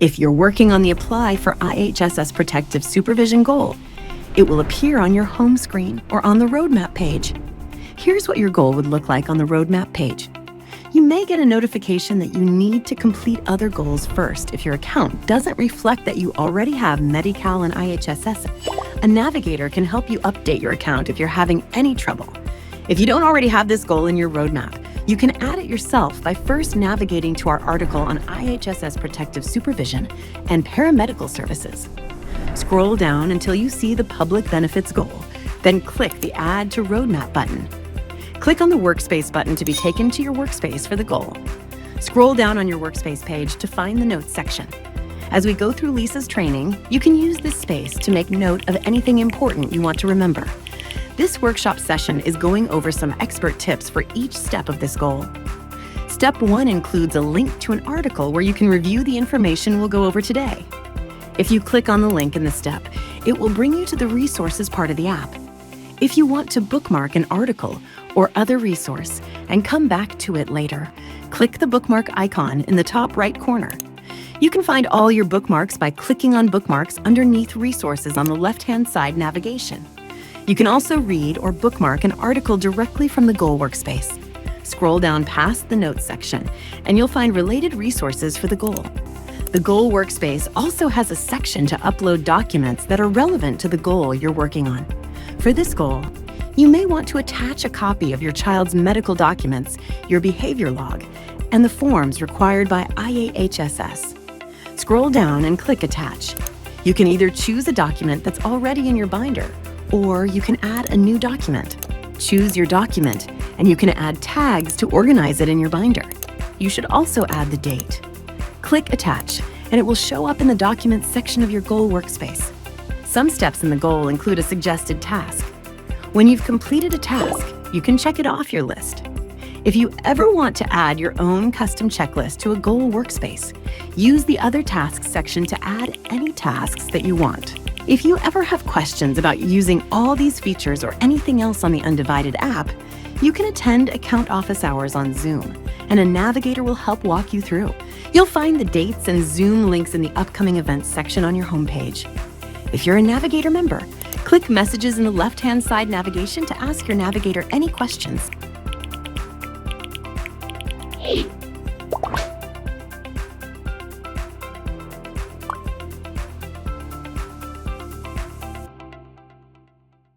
If you're working on the Apply for IHSS Protective Supervision goal, it will appear on your home screen or on the roadmap page. Here's what your goal would look like on the roadmap page. You may get a notification that you need to complete other goals first if your account doesn't reflect that you already have Medi-Cal and IHSS. A navigator can help you update your account if you're having any trouble. If you don't already have this goal in your roadmap, you can add it yourself by first navigating to our article on IHSS Protective Supervision and Paramedical Services. Scroll down until you see the Public Benefits goal, then click the Add to Roadmap button. Click on the Workspace button to be taken to your workspace for the goal. Scroll down on your workspace page to find the Notes section. As we go through Lisa's training, you can use this space to make note of anything important you want to remember. This workshop session is going over some expert tips for each step of this goal. Step 1 includes a link to an article where you can review the information we'll go over today. If you click on the link in the step, it will bring you to the resources part of the app. If you want to bookmark an article or other resource and come back to it later, click the bookmark icon in the top right corner. You can find all your bookmarks by clicking on bookmarks underneath resources on the left-hand side navigation. You can also read or bookmark an article directly from the goal workspace. Scroll down past the Notes section, and you'll find related resources for the goal. The goal workspace also has a section to upload documents that are relevant to the goal you're working on. For this goal, you may want to attach a copy of your child's medical documents, your behavior log, and the forms required by IHSS. Scroll down and click Attach. You can either choose a document that's already in your binder, or you can add a new document. Choose your document, and you can add tags to organize it in your binder. You should also add the date. Click Attach, and it will show up in the Documents section of your goal workspace. Some steps in the goal include a suggested task. When you've completed a task, you can check it off your list. If you ever want to add your own custom checklist to a goal workspace, use the Other Tasks section to add any tasks that you want. If you ever have questions about using all these features or anything else on the Undivided app, you can attend account office hours on Zoom, and a navigator will help walk you through. You'll find the dates and Zoom links in the upcoming events section on your homepage. If you're a Navigator member, click Messages in the left-hand side navigation to ask your navigator any questions.